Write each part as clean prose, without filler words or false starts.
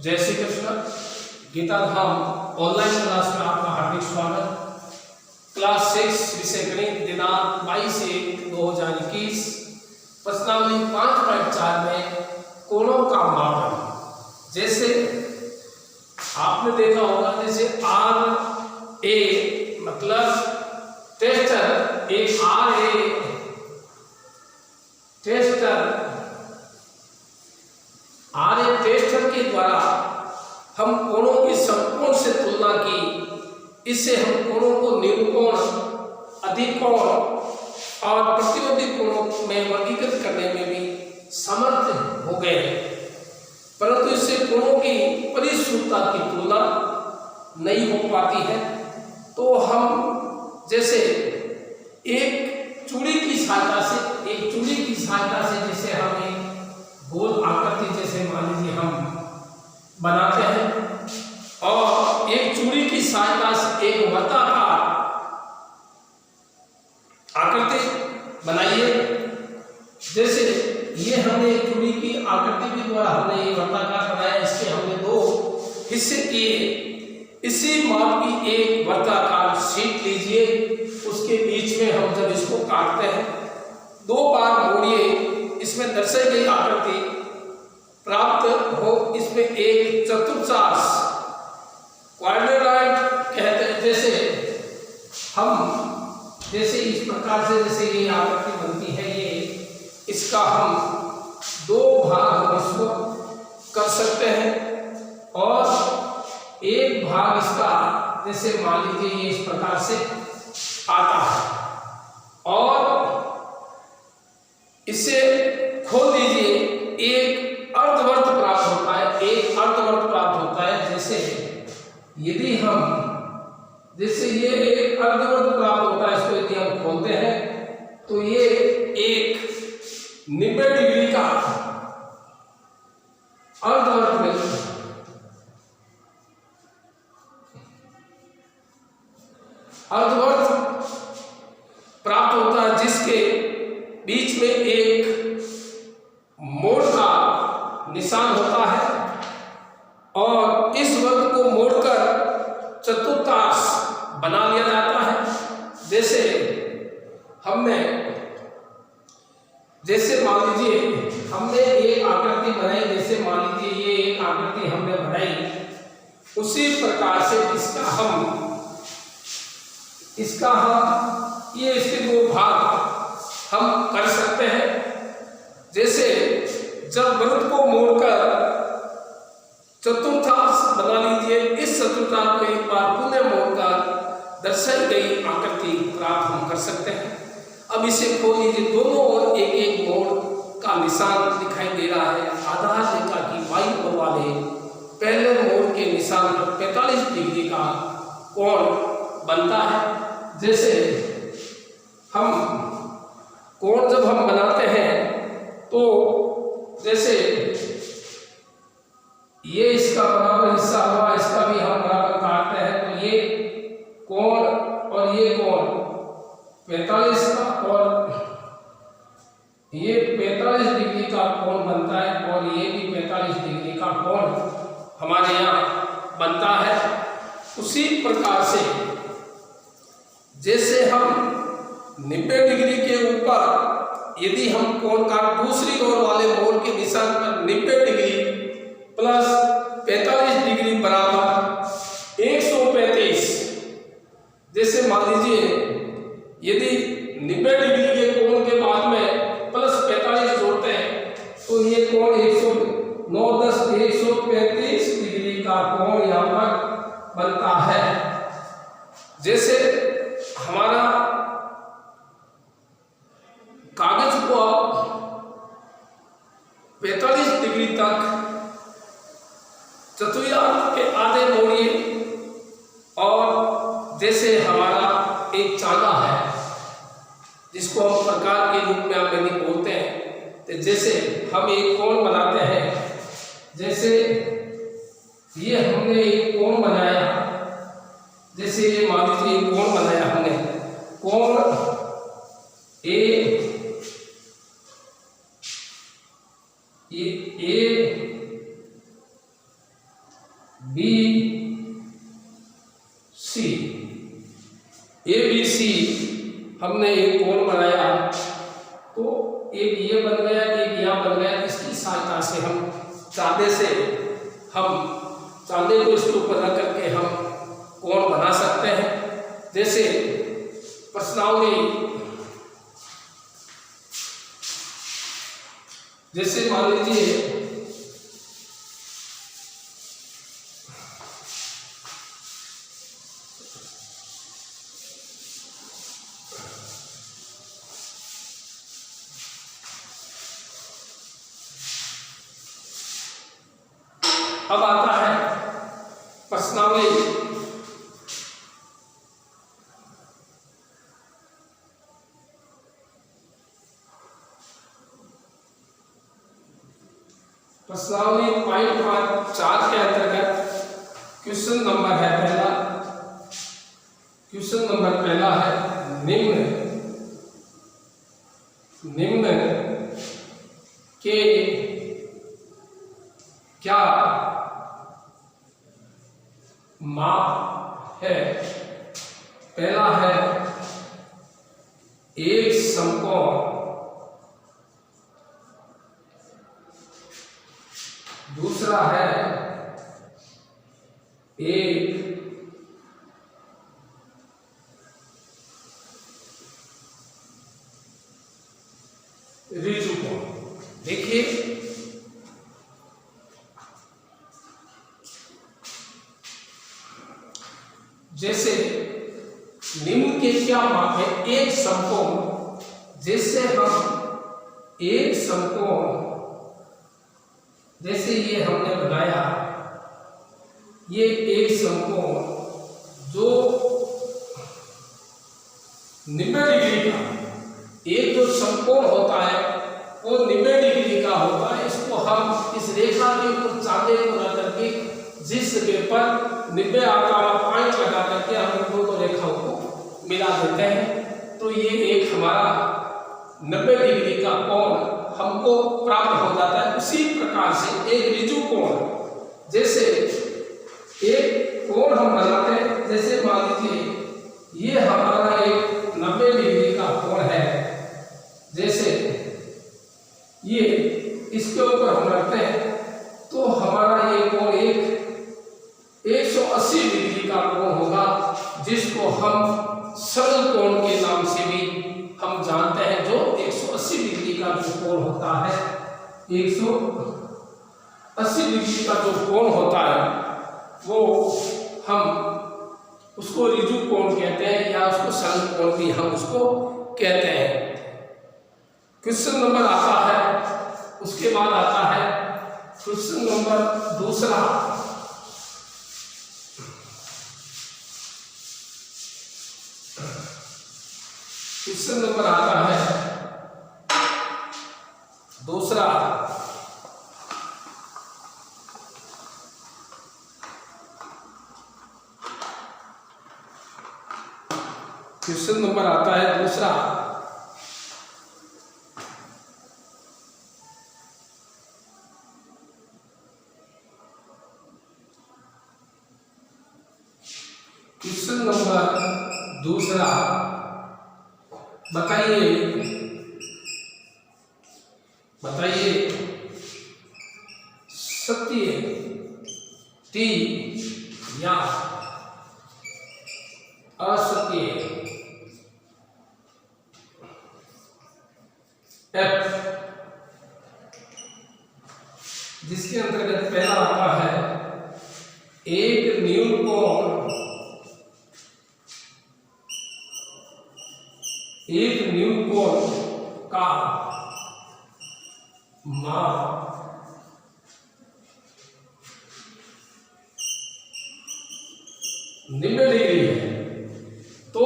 जय श्री कृष्ण। गीता धाम online class में आपका हार्दिक स्वागत। क्लास 6 विषय गणित दिनांक 22/1/2021 प्रश्नावली 5.4 में कोणों का मापन। जैसे आपने देखा होगा, जैसे RA मतलब टेस्टर, एक RA टेस्टर के द्वारा हम कोणों की समकोण से तुलना की, इससे हम कोणों को निरूपण, अधिकोण और प्रतिरोधी कोणों में वर्गीकृत करने में भी समर्थ हो गए, परंतु इससे कोणों की परिशुद्धता की तुलना नहीं हो पाती है। तो हम जैसे एक चूड़ी की सहायता से जैसे हम एक गोल आकृति जैसे मान लीजिए हम बनाते हैं, और एक चूड़ी की सहायता से एक वर्ताकार आकृति बनाइए। जैसे ये हमने एक चूड़ी की आकृति के द्वारा हमने ये वर्ताकार बनाया, इसके हमने दो हिस्से किए। इसी माप की एक वर्ताकार शीट लीजिए, उसके बीच में हम जब इसको काटते हैं, दो बार मोड़िए, इसमें दर्शाई गई आकृति प्राप्त हो। इसमें एक चतुर्थांश क्वाड्रिलॉइड कहते हैं। जैसे इस प्रकार से जैसे ये आकृति बनती है, ये इसका हम दो भाग इसको कर सकते हैं, और एक भाग इसका जैसे मान लीजिए ये इस प्रकार से आता है, और इसे खोल दीजिए, एक अर्धवर्त प्राप्त होता है। जैसे यदि हम ये एक अर्धवर्त प्राप्त होता है, इसको यदि हम खोलते हैं तो ये एक 90 डिग्री का अर्धवर्त मिलता है। अर्धवर्त प्राप्त होता है, जिसके बीच में एक मोड़ का निशान होता है, और इस वर्ग को मोड़कर चतुर्थांश बना लिया जाता है। जैसे मान लीजिए हमने एक आकृति बनाई, जैसे मान लीजिए ये एक आकृति हमने बनाई, उसी प्रकार से इसका हम ये इसके दो भाग हम कर सकते हैं। जैसे जब वृत्त को मोड़कर चतुर्थांश बना लीजिए, इस चतुर्थांश को एक बार पुनः मोड़कर दर्शाई गई आकृति प्राप्त हम कर सकते हैं। अब इसे खोल लीजिए, दोनों ओर एक एक मोड़ का निशान दिखाई दे रहा है। आधार रेखा की वायु ओर वाले पहले मोड़ के निशान पर 45 डिग्री का कोण बनता है। जैसे हम कोण जब हम बनाते हैं, तो जैसे ये इसका बराबर हिस्सा हुआ, इसका भी हम बराबर काटते हैं, तो ये कोण और ये कोण 45 का, और ये 45 डिग्री का कोण बनता है, और ये भी 45 डिग्री का कोण हमारे यहाँ बनता है। उसी प्रकार से जैसे हम 90 डिग्री के ऊपर यदि हम कोण का दूसरी ओर वाले मोड़ के निशान पर 90 डिग्री प्लस 45 डिग्री बराबर 135, जैसे मान लीजिए यदि 90 डिग्री के कोण के बाद में प्लस 45 जोड़ते हैं, तो ये कोण 135 डिग्री का कोण यहाँ पर बनता है। जैसे हमारा कागज को 45 डिग्री तक चतुर्थांश के आधे मोड़िए, और जैसे हमारा एक चांदा है जिसको हम प्रकार के रूप में आप नहीं बोलते हैं, तो जैसे हम एक कोण बनाते हैं, जैसे ये हमने एक कोण बनाया, जैसे ये मान लीजिए एक कोण बनाया हमने, कोण A B C, A B C हमने एक कोण बनाया, तो एक ये बन गया, एक यहाँ बन गया। इसकी सहायता से हम चांदे को इसके ऊपर रख करके हम कोण बना सकते हैं। जैसे प्रश्नावली, जैसे मान लीजिए अब आता है प्रश्नावली। प्रश्नावली पॉइंट 4 के अंतर्गत क्वेश्चन नंबर है पहला। क्वेश्चन नंबर पहला है निम्न के क्या माप है। पहला है एक समकोण, दूसरा है एक ऋजु कोण। देखिए जैसे निम्न के क्या माप है, एक समकोण। जैसे हम एक समकोण, जैसे ये हमने बनाया, ये एक समकोण जो 90 डिग्री का, एक जो समकोण होता है वो 90 डिग्री का होता है। इसको हम इस रेखा के ऊपर चांदे को रख करके जिस जगह पर 90 आकार का पॉइंट लगा करके हम दोनों रेखाओं को मिला देते हैं, तो ये एक हमारा 90 डिग्री का कोण हमको प्राप्त हो जाता है। उसी प्रकार से एक ऋजु कोण, जैसे एक कोण हम बनाते हैं, जैसे मान लीजिए ये हमारा एक 90 डिग्री का कोण है। जैसे ये इसके ऊपर हम रखते हैं तो हमारा ये कोण एक 180 डिग्री का कोण होगा, जिसको हम सरल कोण के नाम से भी हम जानते हैं। जो 180 डिग्री का जो कोण होता है, 180 डिग्री का जो कोण होता है वो हम उसको ऋजु कोण कहते हैं, या उसको सरल कोण भी हम उसको कहते हैं। क्वेश्चन नंबर आता है, उसके बाद आता है क्वेश्चन नंबर दूसरा। क्वेश्चन नंबर आता है दूसरा। क्वेश्चन नंबर आता है दूसरा। क्वेश्चन नंबर दूसरा, बताइए सत्य टी या असत्य एफ, जिसके अंतर्गत पहला आता है एक न्यून कोण, एक न्यून कोण का माप 90 डिग्री है, तो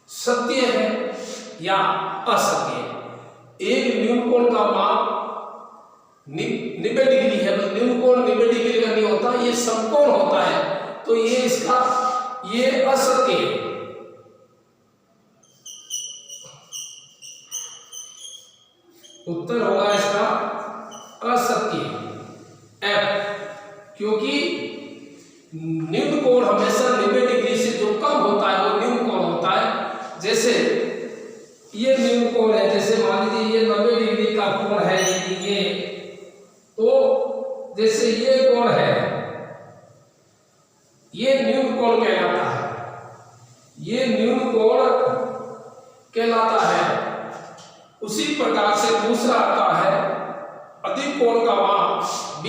सत्य है या असत्य। एक न्यून कोण का माप 90 डिग्री है, तो न्यून कोण 90 डिग्री का नहीं होता, ये समकोण होता है, तो ये इसका ये असत्य है। उत्तर होगा इसका असत्य। एफ क्योंकि निम्न कोण हमेशा 90 डिग्री से जो कम होता है वो निम्न कोण होता है। जैसे ये निम्न कोण है, जैसे मान लीजिए ये 90 डिग्री का कोण है ये, तो जैसे ये कोण है ये निम्न कोण कहलाता है, ये निम्न कोण कहलाता है। उसी प्रकार से दूसरा आता है अधिक कोण का माप B,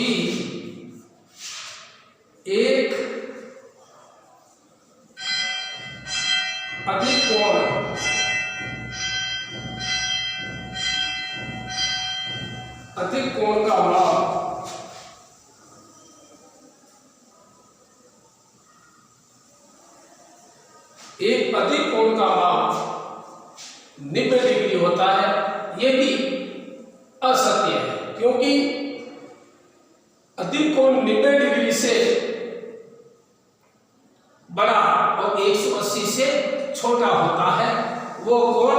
एक अधिक कोण का माप एक अधिक कोण का माप 90 डिग्री होता है। यह भी असत्य है, क्योंकि अधिक कोण 90 डिग्री से बड़ा और 180 से छोटा होता है, वो कोण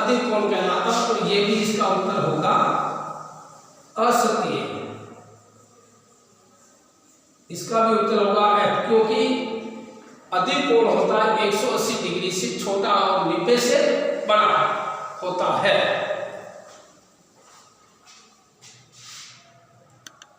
अधिक कोण कहलाता है। और ये भी इसका उत्तर होगा असत्य। इसका भी उत्तर होगा F, क्योंकि अधिक कोण होता है 180 डिग्री से छोटा और 90 से बड़ा होता है।